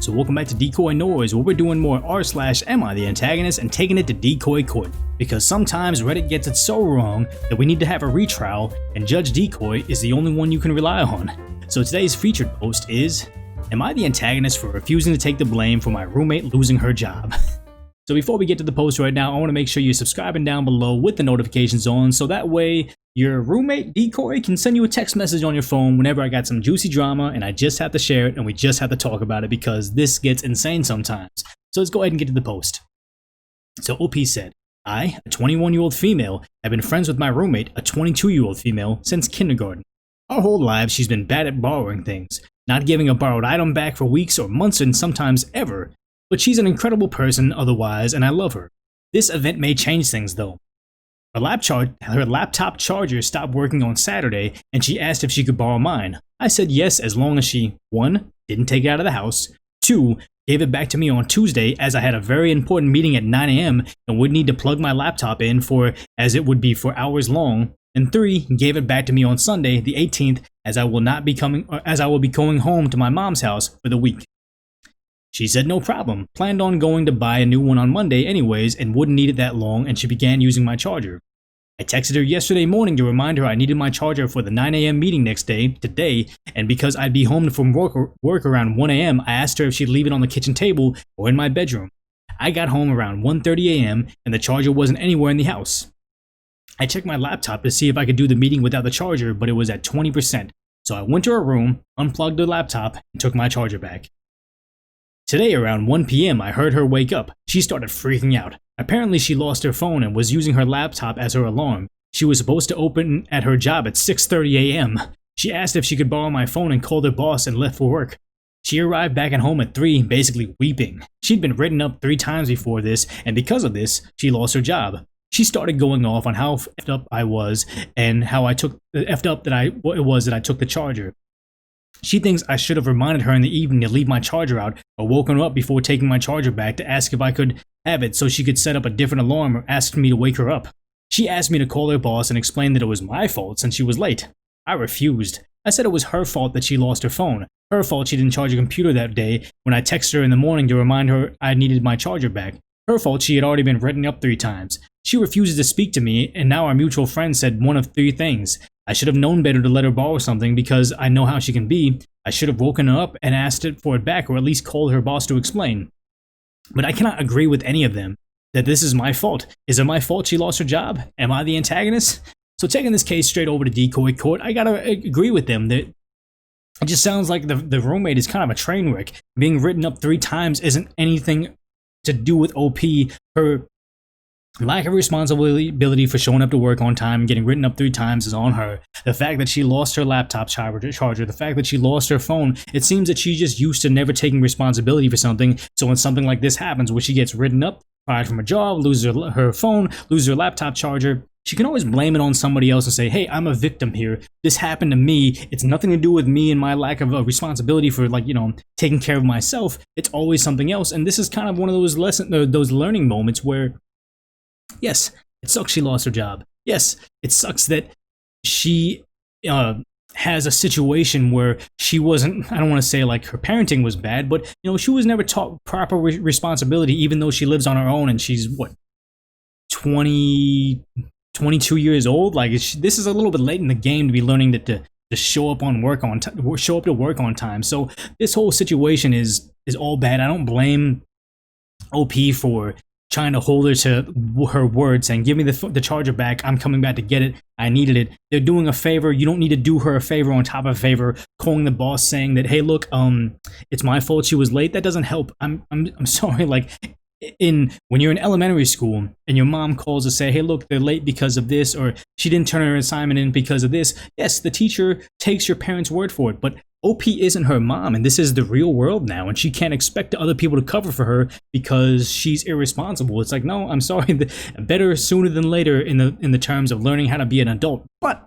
So welcome back to DecoyNoise, where we're doing more r/am I the antagonist and taking it to Decoy Court. Because sometimes Reddit gets it so wrong that we need to have a retrial, and Judge Decoy is the only one you can rely on. So today's featured post is, am I the antagonist for refusing to take the blame for my roommate losing her job? So before we get to the post right now, I want to make sure you're subscribing down below with the notifications on, so that way your roommate Decoy can send you a text message on your phone whenever I got some juicy drama and I just have to share it and we just have to talk about it because this gets insane sometimes. So let's go ahead and get to the post. So OP said, I, a 21-year-old female, have been friends with my roommate, a 22-year-old female, since kindergarten. Our whole lives she's been bad at borrowing things, not giving a borrowed item back for weeks or months and sometimes ever. But she's an incredible person otherwise, and I love her. This event may change things, though. Her laptop charger stopped working on Saturday, and she asked if she could borrow mine. I said yes, as long as she, 1, didn't take it out of the house, 2, gave it back to me on Tuesday as I had a very important meeting at 9 a.m. and would need to plug my laptop in for as it would be for hours long, and 3, gave it back to me on Sunday, the 18th, as I will be going home to my mom's house for the week. She said no problem, planned on going to buy a new one on Monday anyways and wouldn't need it that long, and she began using my charger. I texted her yesterday morning to remind her I needed my charger for the 9 a.m. meeting today, and because I'd be home from work around 1 a.m., I asked her if she'd leave it on the kitchen table or in my bedroom. I got home around 1:30 a.m. and the charger wasn't anywhere in the house. I checked my laptop to see if I could do the meeting without the charger, but it was at 20%, so I went to her room, unplugged the laptop, and took my charger back. Today around 1 p.m. I heard her wake up. She started freaking out. Apparently she lost her phone and was using her laptop as her alarm. She was supposed to open at her job at 6:30 a.m. She asked if she could borrow my phone and called her boss and left for work. She arrived back at home at 3, basically weeping. She'd been written up 3 times before this, and because of this, she lost her job. She started going off on how effed up I was and how I took that I took the charger. She thinks I should have reminded her in the evening to leave my charger out or woken her up before taking my charger back to ask if I could have it so she could set up a different alarm or ask me to wake her up. She asked me to call her boss and explain that it was my fault since she was late. I refused. I said it was her fault that she lost her phone. Her fault she didn't charge a computer that day when I texted her in the morning to remind her I needed my charger back. Her fault she had already been written up 3 times. She refuses to speak to me, and now our mutual friend said one of 3 things. I should have known better to let her borrow something because I know how she can be. I should have woken her up and asked for it back or at least called her boss to explain. But I cannot agree with any of them that this is my fault. Is it my fault she lost her job? Am I the antagonist? So taking this case straight over to Decoy Court, I gotta agree with them that it just sounds like the roommate is kind of a train wreck. Being written up 3 times isn't anything to do with OP. Her lack of responsibility for showing up to work on time and getting written up 3 times is on her. The fact that she lost her laptop charger, the fact that she lost her phone, it seems that she's just used to never taking responsibility for something. So when something like this happens where she gets written up, fired from a job, loses her phone, loses her laptop charger, she can always blame it on somebody else and say, hey, I'm a victim here. This happened to me. It's nothing to do with me and my lack of responsibility for, taking care of myself. It's always something else. And this is kind of one of those those learning moments where, yes, it sucks she lost her job. Yes, it sucks that she has a situation where she wasn't, I don't want to say like her parenting was bad, but, she was never taught proper responsibility, even though she lives on her own and she's, 22 years old. Like, this is a little bit late in the game to be learning that to show up to work on time. So this whole situation is all bad. I don't blame OP for trying to hold her to her word, saying, give me the charger back, I'm coming back to get it, I needed it. They're doing a favor. You don't need to do her a favor on top of a favor. Calling the boss saying that, hey, look, it's my fault she was late, that doesn't help. I'm sorry, like, when you're in elementary school and your mom calls to say, hey, look, they're late because of this, or she didn't turn her assignment in because of this, yes, the teacher takes your parents' word for it, but OP isn't her mom, and this is the real world now, and she can't expect other people to cover for her because she's irresponsible. It's like, no, I'm sorry, better sooner than later in the terms of learning how to be an adult. But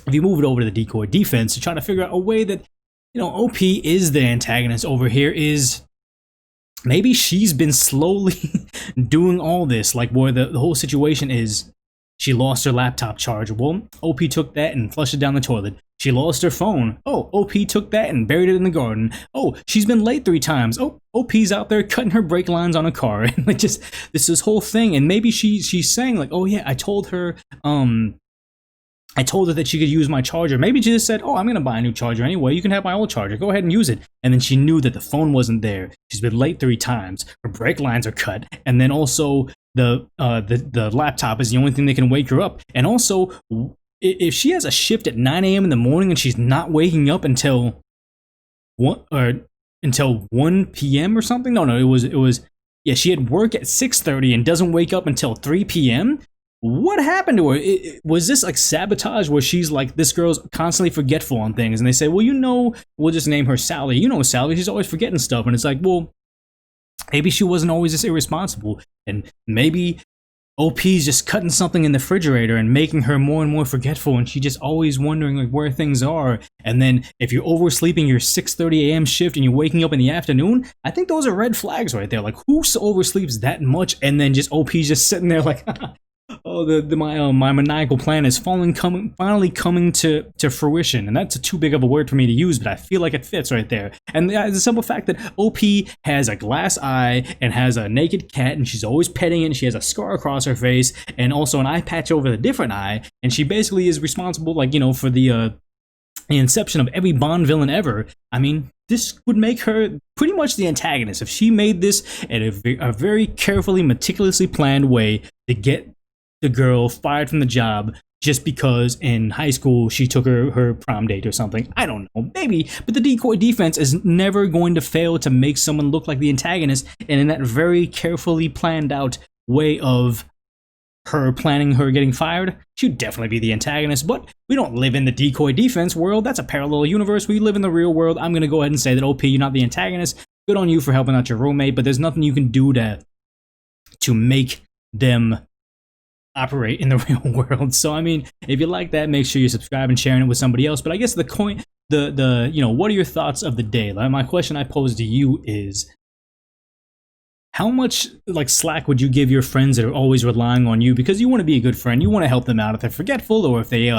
if you move it over to the Decoy defense to try to figure out a way that, OP is the antagonist over here, is maybe she's been slowly doing all this, like where the whole situation is she lost her laptop charger. Well, OP took that and flushed it down the toilet. she lost her phone. Oh, OP took that and buried it in the garden. Oh, she's been late 3 times. Oh, OP's out there cutting her brake lines on a car. And like just this whole thing. And maybe she's saying like, oh yeah, I told her that she could use my charger. Maybe she just said, oh, I'm going to buy a new charger anyway. You can have my old charger. Go ahead and use it. And then she knew that the phone wasn't there. She's been late 3 times. Her brake lines are cut. And then also the laptop is the only thing that can wake her up. And also, if she has a shift at 9 a.m. in the morning and she's not waking up until 1 p.m. or something. No, it was yeah, she had work at 6:30 and doesn't wake up until 3 p.m. What happened to her? Was this like sabotage where she's like, this girl's constantly forgetful on things? And they say, well, we'll just name her Sally. You know Sally, she's always forgetting stuff. And it's like, well, maybe she wasn't always this irresponsible. And maybe OP's just cutting something in the refrigerator and making her more and more forgetful, and she's just always wondering like where things are. And then if you're oversleeping your 6:30 a.m. shift and you're waking up in the afternoon, I think those are red flags right there. Like, who oversleeps that much and then just OP's just sitting there like, oh, my maniacal plan is finally coming to fruition. And that's too big of a word for me to use, but I feel like it fits right there. And the simple fact that OP has a glass eye and has a naked cat, and she's always petting it, and she has a scar across her face, and also an eye patch over the different eye, and she basically is responsible, like, you know, for the inception of every Bond villain ever. I mean, this would make her pretty much the antagonist if she made this in a very carefully, meticulously planned way to get the girl fired from the job just because in high school she took her prom date or something. I don't know, maybe, but the decoy defense is never going to fail to make someone look like the antagonist, and in that very carefully planned out way of her planning her getting fired, she'd definitely be the antagonist. But we don't live in the decoy defense world. That's a parallel universe. We live in the real world. I'm gonna go ahead and say that OP, you're not the antagonist. Good on you for helping out your roommate, but there's nothing you can do to make them operate in the real world. So I mean, if you like that, make sure you subscribe and sharing it with somebody else. But I guess the you know, what are your thoughts of the day? Like, my question I pose to you is, how much like slack would you give your friends that are always relying on you because you want to be a good friend, you want to help them out if they're forgetful, or if they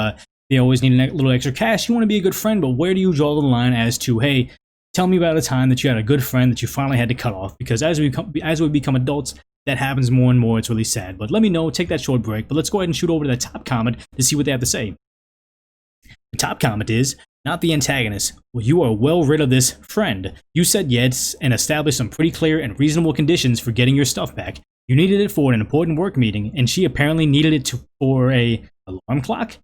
always need a little extra cash, you want to be a good friend, but where do you draw the line as to, hey, tell me about a time that you had a good friend that you finally had to cut off? Because as we become adults, that happens more and more. It's really sad. But let me know, take that short break. But let's go ahead and shoot over to the top comment to see what they have to say. The top comment is, not the antagonist. Well, you are well rid of this friend. You said yes and established some pretty clear and reasonable conditions for getting your stuff back. You needed it for an important work meeting, and she apparently needed it for a alarm clock?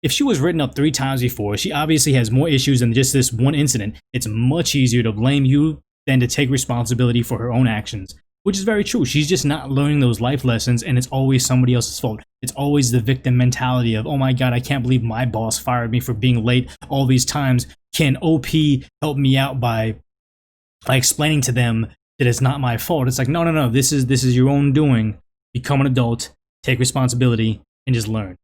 If she was written up 3 times before, she obviously has more issues than just this one incident. It's much easier to blame you than to take responsibility for her own actions. Which is very true. She's just not learning those life lessons, and it's always somebody else's fault. It's always the victim mentality of, oh my god, I can't believe my boss fired me for being late all these times. Can OP help me out by explaining to them that it's not my fault? It's like, no, this is your own doing. Become an adult, take responsibility, and just learn.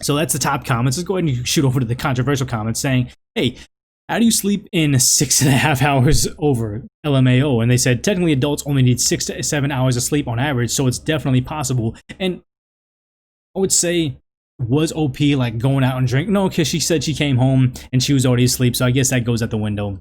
So that's the top comments. Let's go ahead and shoot over to the controversial comments saying, hey, how do you sleep in 6.5 hours over LMAO? And they said, technically adults only need 6 to 7 hours of sleep on average, so it's definitely possible. And I would say, was OP like going out and drink? No, because she said she came home and she was already asleep, so I guess that goes out the window.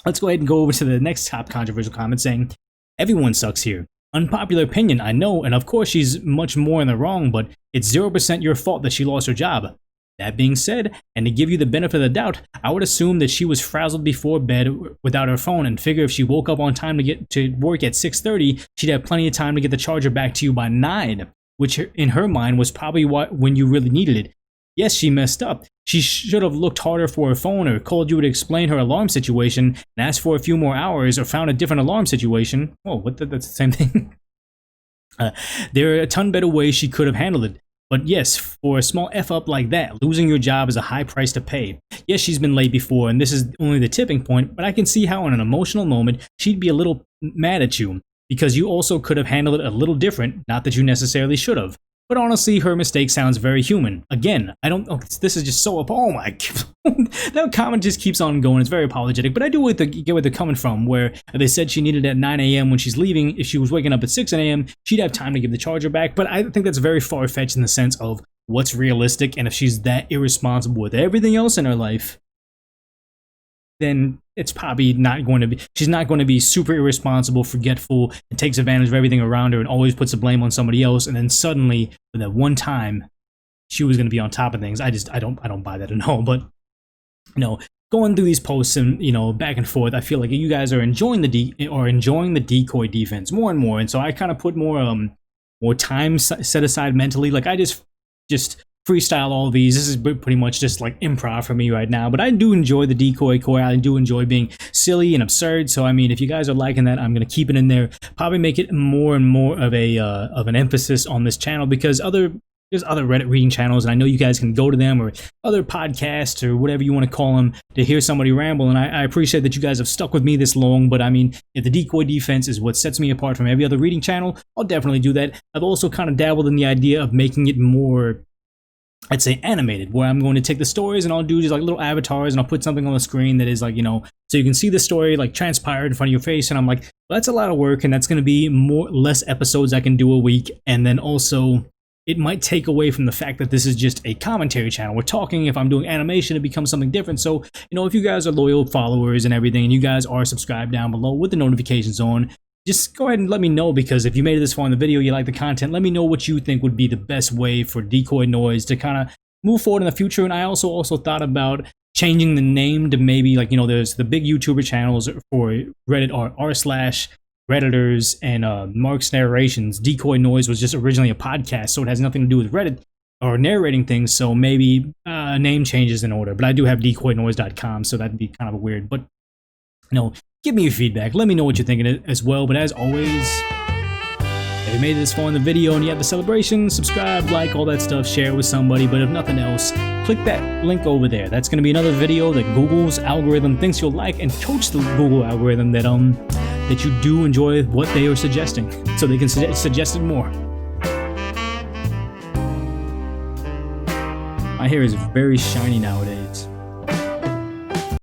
Let's go ahead and go over to the next top controversial comment saying, everyone sucks here. Unpopular opinion, I know, and of course she's much more in the wrong, but it's 0% your fault that she lost her job. That being said, and to give you the benefit of the doubt, I would assume that she was frazzled before bed without her phone, and figure if she woke up on time to get to work at 6:30, she'd have plenty of time to get the charger back to you by 9, which in her mind was probably when you really needed it. Yes, she messed up. She should have looked harder for her phone, or called you to explain her alarm situation and asked for a few more hours, or found a different alarm situation. Oh, that's the same thing. There are a ton better ways she could have handled it. But yes, for a small F-up like that, losing your job is a high price to pay. Yes, she's been late before, and this is only the tipping point, but I can see how in an emotional moment, she'd be a little mad at you, because you also could have handled it a little different, not that you necessarily should have. But honestly, her mistake sounds very human. Again, this is just so, oh my god. That comment just keeps on going. It's very apologetic, but I do get where they're coming from, where they said she needed it at 9 a.m. when she's leaving. If she was waking up at 6 a.m., she'd have time to give the charger back. But I think that's very far-fetched in the sense of, what's realistic, and if she's that irresponsible with everything else in her life, then it's probably not going to be, she's not going to be super irresponsible, forgetful, and takes advantage of everything around her and always puts the blame on somebody else, and then suddenly, for that one time, she was going to be on top of things. I don't buy that at all. But, you know, going through these posts and, you know, back and forth, I feel like you guys are enjoying the decoy defense more and more, and so I kind of put more time set aside mentally. Like, I just freestyle all of these. This is pretty much just like improv for me right now, but I do enjoy the Decoy Court. I do enjoy being silly and absurd. So I mean, if you guys are liking that, I'm gonna keep it in there. Probably make it more and more of an emphasis on this channel, because there's other Reddit reading channels, and I know you guys can go to them, or other podcasts, or whatever you want to call them, to hear somebody ramble, and I appreciate that you guys have stuck with me this long. But I mean, if the decoy defense is what sets me apart from every other reading channel, I'll definitely do that. I've also kind of dabbled in the idea of making it more, I'd say, animated, where I'm going to take the stories and I'll do just like little avatars, and I'll put something on the screen that is like, you know, so you can see the story like transpired in front of your face, and I'm like, well, that's a lot of work, and that's going to be less episodes I can do a week. And then also, it might take away from the fact that this is just a commentary channel. We're talking, if I'm doing animation, it becomes something different. So, you know, if you guys are loyal followers and everything, and you guys are subscribed down below with the notifications on, just go ahead and let me know, because if you made it this far in the video, you like the content, let me know what you think would be the best way for DecoyNoise to kind of move forward in the future. And I also thought about changing the name to maybe, like, you know, there's the big YouTuber channels for Reddit are r/redditors and Mark's narrations. DecoyNoise was just originally a podcast, so it has nothing to do with Reddit or narrating things. So maybe name changes in order. But I do have DecoyNoise.com, so that'd be kind of weird. But, you know, give me your feedback. Let me know what you're thinking as well. But as always, if you made it this far in the video and you have the celebration, subscribe, like, all that stuff, share it with somebody. But if nothing else, click that link over there. That's going to be another video that Google's algorithm thinks you'll like, and coach the Google algorithm that you do enjoy what they are suggesting, so they can suggest it more. My hair is very shiny nowadays.